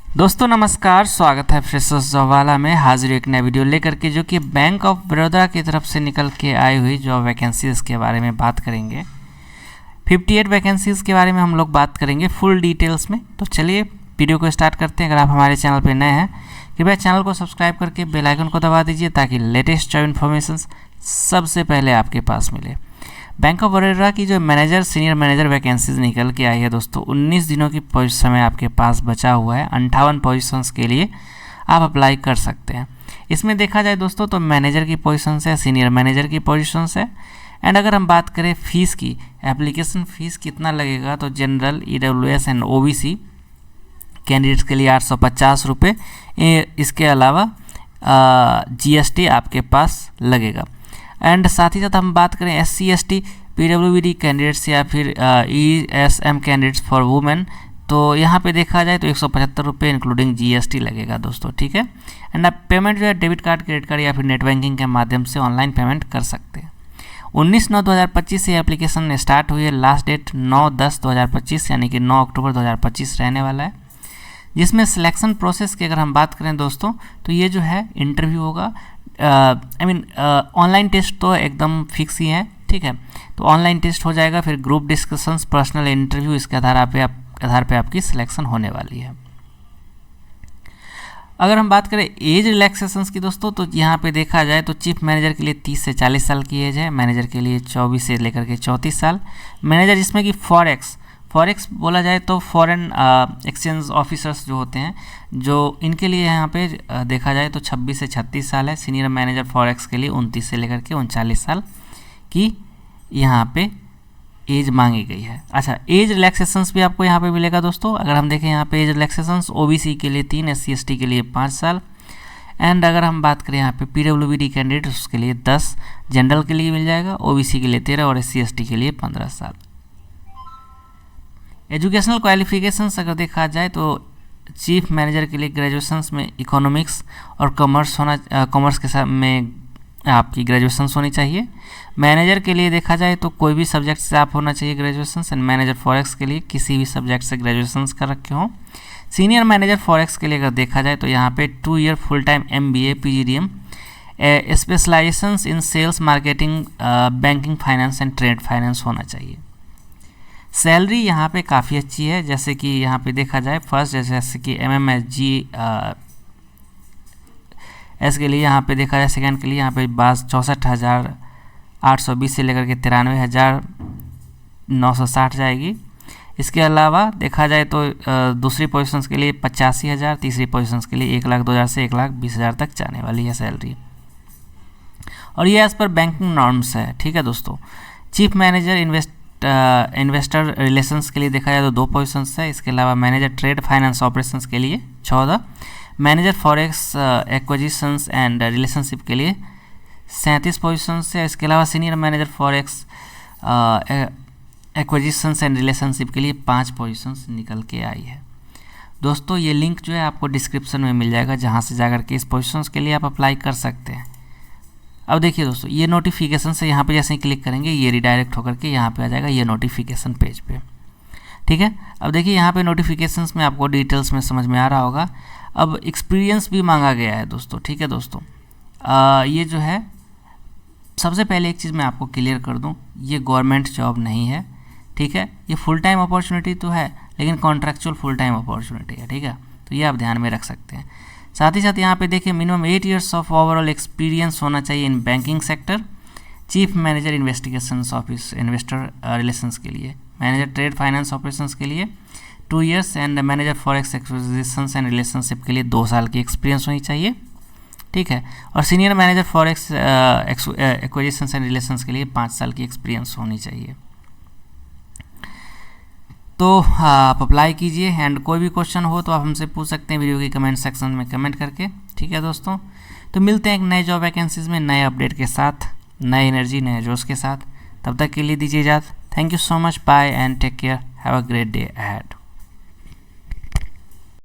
दोस्तों नमस्कार, स्वागत है फ्रेशर्स जॉब वाला में। हाजिर एक नया वीडियो लेकर के जो कि बैंक ऑफ बड़ौदा की तरफ से निकल के आई हुई जॉब वैकेंसीज़ के बारे में बात करेंगे। 58 वैकेंसीज़ के बारे में हम लोग बात करेंगे फुल डिटेल्स में। तो चलिए वीडियो को स्टार्ट करते हैं। अगर आप हमारे चैनल पर नए हैं कृपया चैनल को सब्सक्राइब करके बेल आइकन को दबा दीजिए ताकि लेटेस्ट जॉब इन्फॉर्मेशन सबसे पहले आपके पास मिले। बैंक ऑफ बड़ौदा की जो मैनेजर सीनियर मैनेजर वैकेंसीज निकल के आई है दोस्तों, 19 दिनों की समय आपके पास बचा हुआ है। 58 पोजीशंस के लिए आप अप्लाई कर सकते हैं। इसमें देखा जाए दोस्तों तो मैनेजर की पोजीशंस है, सीनियर मैनेजर की पोजीशंस है। एंड अगर हम बात करें फ़ीस की, एप्लीकेशन फ़ीस कितना लगेगा तो general, EWS and OBC candidates के लिए 850 रुपये। इसके अलावा GST आपके पास लगेगा। एंड साथ ही साथ हम बात करें SC ST PWD कैंडिडेट्स या फिर ESM कैंडिडेट्स फॉर वुमेन, तो यहाँ पे देखा जाए तो 175 रुपये इंक्लूडिंग GST लगेगा दोस्तों, ठीक है। एंड आप पेमेंट जो है डेबिट कार्ड, क्रेडिट कार्ड या फिर नेट बैंकिंग के माध्यम से ऑनलाइन पेमेंट कर सकते हैं। 19/9/2025 से एप्लीकेशन स्टार्ट हुई है। लास्ट डेट 9/10/2025 यानी कि 9 अक्टूबर 2025 रहने वाला है। जिसमें सिलेक्शन प्रोसेस की अगर हम बात करें दोस्तों तो ये जो है इंटरव्यू होगा। ऑनलाइन टेस्ट तो एकदम फिक्स ही है, ठीक है। तो ऑनलाइन टेस्ट हो जाएगा, फिर ग्रुप डिस्कशंस, पर्सनल इंटरव्यू, इसके आधार पे आपकी सिलेक्शन होने वाली है। अगर हम बात करें एज रिलैक्सेशंस की दोस्तों तो यहाँ पे देखा जाए तो चीफ मैनेजर के लिए 30 से 40 साल की एज है, मैनेजर के लिए 24 से लेकर के 34 साल। मैनेजर जिसमें कि फॉरेक्स बोला जाए तो फॉरेन एक्सचेंज ऑफिसर्स जो होते हैं, जो इनके लिए यहाँ पे देखा जाए तो 26 से 36 साल है। सीनियर मैनेजर फॉरेक्स के लिए 29 से लेकर के 39 साल की यहाँ पे एज मांगी गई है। अच्छा, एज रिलैक्सेशंस भी आपको यहाँ पे मिलेगा दोस्तों। अगर हम देखें यहाँ पे एज रिलैक्सेशंस OBC के लिए 3, SC ST के लिए 5 साल। एंड अगर हम बात करें यहाँ पे PWD कैंडिडेट उसके लिए 10, जनरल के लिए मिल जाएगा, OBC के लिए 13 और SC ST के लिए 15 साल। एजुकेशनल क्वालिफिकेशंस अगर देखा जाए तो चीफ मैनेजर के लिए ग्रेजुएशंस में इकोनॉमिक्स और कॉमर्स के साथ में आपकी ग्रेजुएशंस होनी चाहिए। मैनेजर के लिए देखा जाए तो कोई भी सब्जेक्ट से आप होना चाहिए ग्रेजुएशंस। एंड मैनेजर फॉरेक्स के लिए किसी भी सब्जेक्ट से ग्रेजुएशंस कर रखे हों। सीनियर मैनेजर फॉरेक्स के लिए अगर देखा जाए तो यहाँ पे 2 year full time MBA PGDM, specialisations in sales marketing, banking finance and trade finance होना चाहिए। सैलरी यहाँ पे काफ़ी अच्छी है, जैसे कि यहाँ पे देखा जाए फर्स्ट जैसे कि MMSG एस के लिए यहाँ पे देखा जाए, सेकंड के लिए यहाँ पे 64,820 से लेकर के 93,960 जाएगी। इसके अलावा देखा जाए तो दूसरी पोजीशंस के लिए 85,000, तीसरी पोजीशंस के लिए 1,02,000 से 1,20,000 तक जाने वाली है सैलरी। और ये एज़ पर बैंकिंग नॉर्म्स है, ठीक है दोस्तों। चीफ मैनेजर इन्वेस्टर रिलेशंस के लिए देखा जाए तो 2 पोजीशंस है। इसके अलावा मैनेजर ट्रेड फाइनेंस ऑपरेशंस के लिए 14, manager forex acquisitions and relationship के लिए 37 पोजीशंस है। इसके अलावा senior manager forex acquisitions and relationship के लिए 5 पोजीशंस निकल के आई है दोस्तों। ये लिंक जो है आपको डिस्क्रिप्शन में मिल जाएगा, जहाँ से जाकर के इस पोजीशंस के लिए आप अप्लाई कर सकते हैं। अब देखिए दोस्तों, ये नोटिफिकेशन से यहाँ पे जैसे ही क्लिक करेंगे ये रिडायरेक्ट होकर के यहाँ पे आ जाएगा ये नोटिफिकेशन पेज पे, ठीक है। अब देखिए यहाँ पे नोटिफिकेशंस में आपको डिटेल्स में समझ में आ रहा होगा। अब एक्सपीरियंस भी मांगा गया है दोस्तों, ठीक है दोस्तों। ये जो है सबसे पहले एक चीज़ मैं आपको क्लियर कर दूँ, ये गवर्नमेंट जॉब नहीं है, ठीक है। ये फुल टाइम अपॉर्चुनिटी तो है लेकिन कॉन्ट्रैक्चुअल फुल टाइम अपॉर्चुनिटी है, ठीक है। तो ये आप ध्यान में रख सकते हैं। साथ ही साथ यहाँ पे देखिए minimum 8 years of overall experience होना चाहिए in banking sector. Chief manager investigations office investor relations के लिए, मैनेजर ट्रेड फाइनेंस ऑपरेशंस के लिए 2 years and manager forex acquisitions and relationship के लिए 2 साल की एक्सपीरियंस होनी चाहिए, ठीक है। और senior manager forex acquisitions and relations के लिए 5 साल की एक्सपीरियंस होनी चाहिए। तो आप अप्लाई कीजिए। एंड कोई भी क्वेश्चन हो तो आप हमसे पूछ सकते हैं वीडियो के कमेंट सेक्शन में कमेंट करके, ठीक है दोस्तों। तो मिलते हैं एक नए जॉब वैकेंसीज़ में नए अपडेट के साथ, नए एनर्जी, नए जोश के साथ। तब तक के लिए दीजिए इजाज़त। Thank you so much, bye and take care, have a great day ahead.